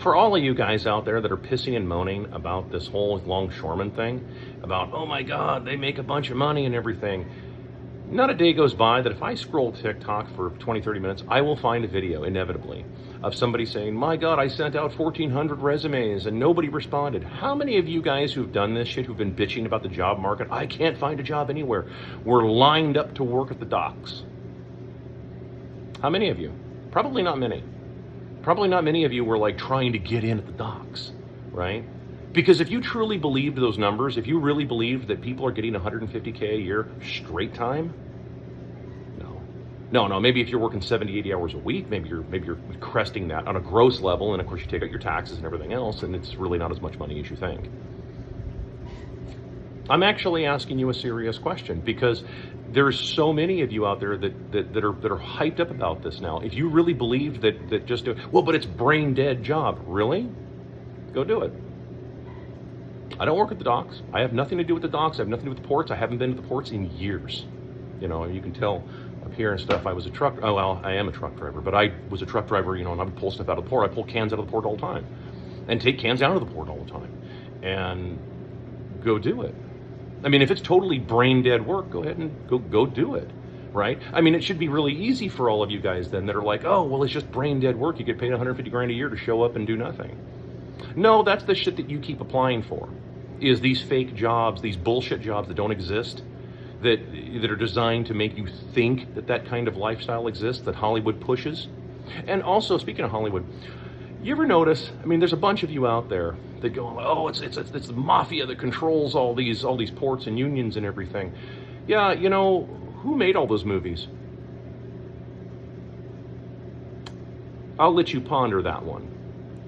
For all of you guys out there that are pissing and moaning about this whole longshoreman thing, about, oh my God, they make a bunch of money and everything, not a day goes by that if I scroll TikTok for 20, 30 minutes, I will find a video, inevitably, of somebody saying, my God, I sent out 1,400 resumes and nobody responded. How many of you guys who've done this shit, who've been bitching about the job market, I can't find a job anywhere, were lined up to work at the docks? How many of you? Probably not many. Probably not many of you were like trying to get in at the docks, right? Because if you truly believed those numbers, if you really believed that people are getting 150K a year straight time, no, maybe if you're working 70, 80 hours a week, maybe you're cresting that on a gross level, and of course you take out your taxes and everything else, and it's really not as much money as you think. I'm actually asking you a serious question, because there's so many of you out there that are hyped up about this now. If you really believed that just do, well, but it's brain dead job, really? Go do it. I don't work at the docks. I have nothing to do with the docks. I have nothing to do with the ports. I haven't been to the ports in years. You know, you can tell up here and stuff. I was a truck. Oh well, I am a truck driver, but I was a truck driver. You know, and I would pull stuff out of the port. I pull cans out of the port all the time, and take cans out of the port all the time, and go do it. I mean, if it's totally brain dead work, go ahead and go do it, right? I mean, it should be really easy for all of you guys then that are like, oh, well, it's just brain dead work. You get paid 150 grand a year to show up and do nothing. No, that's the shit that you keep applying for, is these fake jobs, these bullshit jobs that don't exist, that are designed to make you think that kind of lifestyle exists, that Hollywood pushes. And also, speaking of Hollywood, you ever notice, I mean, there's a bunch of you out there that go, oh, it's the mafia that controls all these ports and unions and everything. Yeah, you know, who made all those movies? I'll let you ponder that one.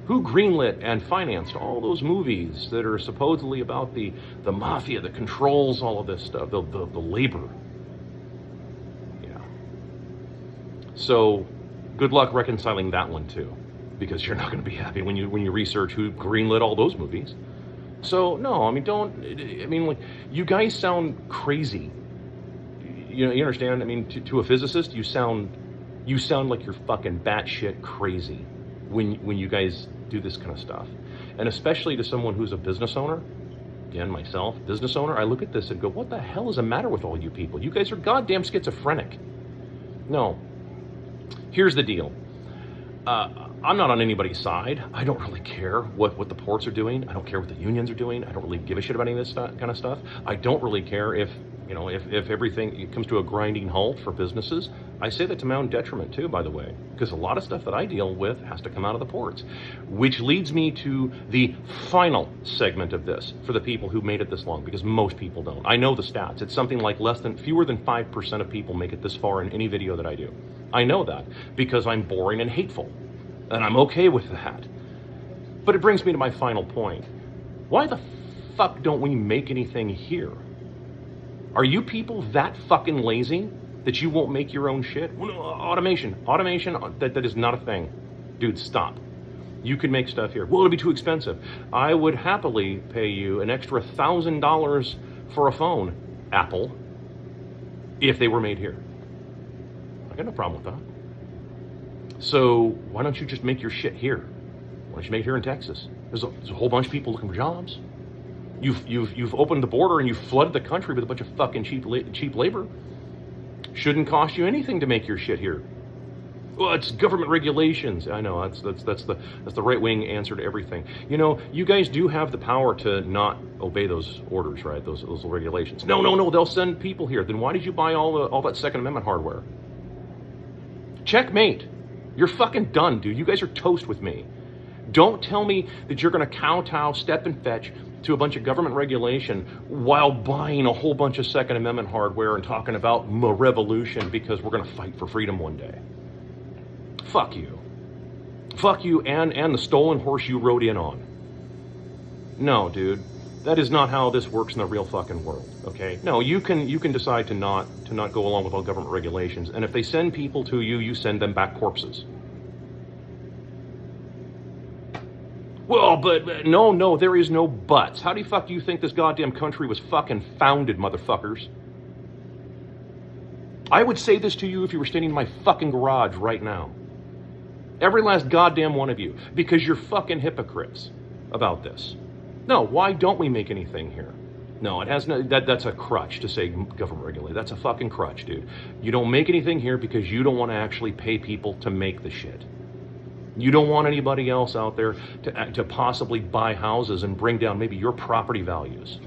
Who greenlit and financed all those movies that are supposedly about the mafia that controls all of this stuff, the labor? Yeah. So, good luck reconciling that one too, because you're not going to be happy when you research who greenlit all those movies. So no, I mean, like, you guys sound crazy. You know, you understand? I mean, to a physicist, you sound like you're fucking batshit crazy when you guys do this kind of stuff. And especially to someone who's a business owner, again, myself, business owner, I look at this and go, what the hell is the matter with all you people? You guys are goddamn schizophrenic. No. Here's the deal. I'm not on anybody's side. I don't really care what the ports are doing. I don't care what the unions are doing. I don't really give a shit about any of this kind of stuff. I don't really care if everything comes to a grinding halt for businesses. I say that to my own detriment too, by the way, because a lot of stuff that I deal with has to come out of the ports, which leads me to the final segment of this for the people who made it this long, because most people don't. I know the stats. It's something like fewer than 5% of people make it this far in any video that I do. I know that because I'm boring and hateful, and I'm okay with that. But it brings me to my final point. Why the fuck don't we make anything here? Are you people that fucking lazy that you won't make your own shit? Automation, that is not a thing. Dude, stop. You can make stuff here. Well, it'll be too expensive. I would happily pay you an extra $1,000 for a phone, Apple, if they were made here. I got no problem with that. So why don't you just make your shit here? Why don't you make it here in Texas? There's a whole bunch of people looking for jobs. You've opened the border and you've flooded the country with a bunch of fucking cheap labor. Shouldn't cost you anything to make your shit here. Well, it's government regulations. I know that's the right wing answer to everything. You know, you guys do have the power to not obey those orders, right? Those regulations. No. They'll send people here. Then why did you buy all that Second Amendment hardware? Checkmate. You're fucking done, dude. You guys are toast with me. Don't tell me that you're going to kowtow, step and fetch to a bunch of government regulation while buying a whole bunch of Second Amendment hardware and talking about a revolution because we're going to fight for freedom one day. Fuck you. Fuck you and the stolen horse you rode in on. No, dude. That is not how this works in the real fucking world, okay? No, you can decide to not go along with all government regulations, and if they send people to you, you send them back corpses. Well, but no, there is no buts. How the fuck do you think this goddamn country was fucking founded, motherfuckers? I would say this to you if you were standing in my fucking garage right now. Every last goddamn one of you. Because you're fucking hypocrites about this. No, why don't we make anything here? No, it has no, that's a crutch to say government regulate. That's a fucking crutch, dude. You don't make anything here because you don't want to actually pay people to make the shit. You don't want anybody else out there to possibly buy houses and bring down maybe your property values.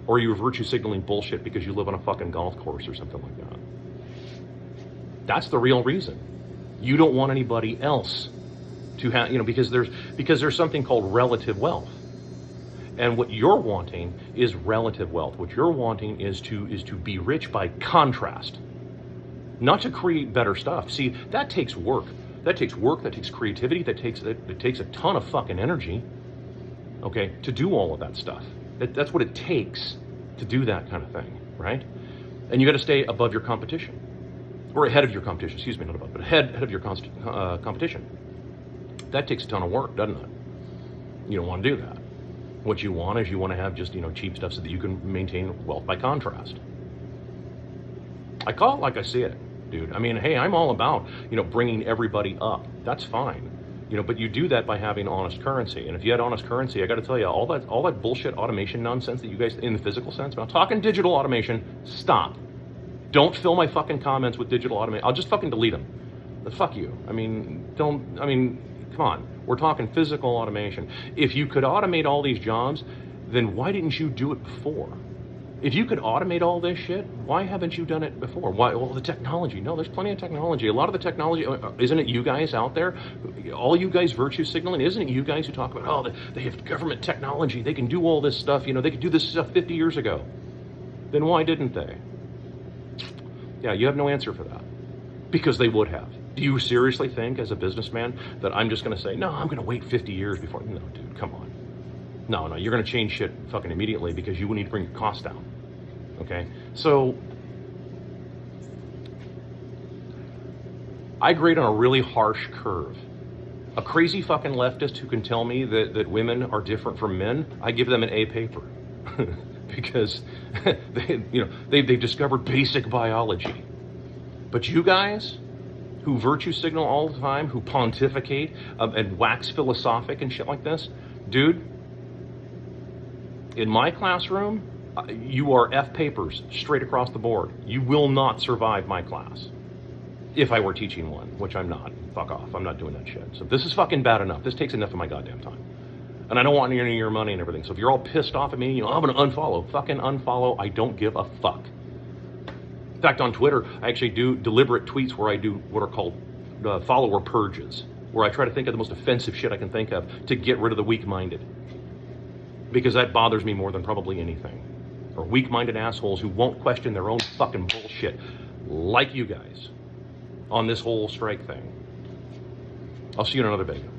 Or you're virtue signaling bullshit because you live on a fucking golf course or something like that. That's the real reason. You don't want anybody else to have, because there's something called relative wealth. And what you're wanting is relative wealth. What you're wanting is to be rich by contrast, not to create better stuff. See, that takes work. That takes creativity, that takes a ton of fucking energy, okay, to do all of that stuff. That's what it takes to do that kind of thing, right? And you got to stay above your competition, or ahead of your competition, excuse me, not above, but ahead of your competition. That takes a ton of work, doesn't it? You don't want to do that. What you want is you want to have just, cheap stuff so that you can maintain wealth by contrast. I call it like I see it. Dude, I mean, hey, I'm all about, bringing everybody up. That's fine. But you do that by having honest currency. And if you had honest currency, I got to tell you, all that bullshit automation nonsense that you guys, in the physical sense, I'm not talking digital automation, stop. Don't fill my fucking comments with digital automation. I'll just fucking delete them. But fuck you. Come on. We're talking physical automation. If you could automate all these jobs, then why didn't you do it before? If you could automate all this shit, why haven't you done it before? Why? Well, the technology. No, there's plenty of technology. A lot of the technology, isn't it you guys out there? All you guys virtue signaling, isn't it you guys who talk about, they have government technology, they can do all this stuff, they could do this stuff 50 years ago. Then why didn't they? Yeah, you have no answer for that. Because they would have. Do you seriously think, as a businessman, that I'm just going to say, no, I'm going to wait 50 years before? No, dude, come on. No, you're going to change shit fucking immediately because you need to bring your costs down. Okay? So, I grade on a really harsh curve. A crazy fucking leftist who can tell me that women are different from men, I give them an A paper. Because they've discovered basic biology. But you guys who virtue signal all the time, who pontificate and wax philosophic and shit like this, dude, in my classroom, you are F papers straight across the board. You will not survive my class. If I were teaching one, which I'm not. Fuck off. I'm not doing that shit. So this is fucking bad enough. This takes enough of my goddamn time. And I don't want any of your money and everything. So if you're all pissed off at me, I'm going to unfollow. Fucking unfollow. I don't give a fuck. In fact, on Twitter, I actually do deliberate tweets where I do what are called follower purges, where I try to think of the most offensive shit I can think of to get rid of the weak-minded. Because that bothers me more than probably anything. Or weak-minded assholes who won't question their own fucking bullshit, like you guys, on this whole strike thing. I'll see you in another video.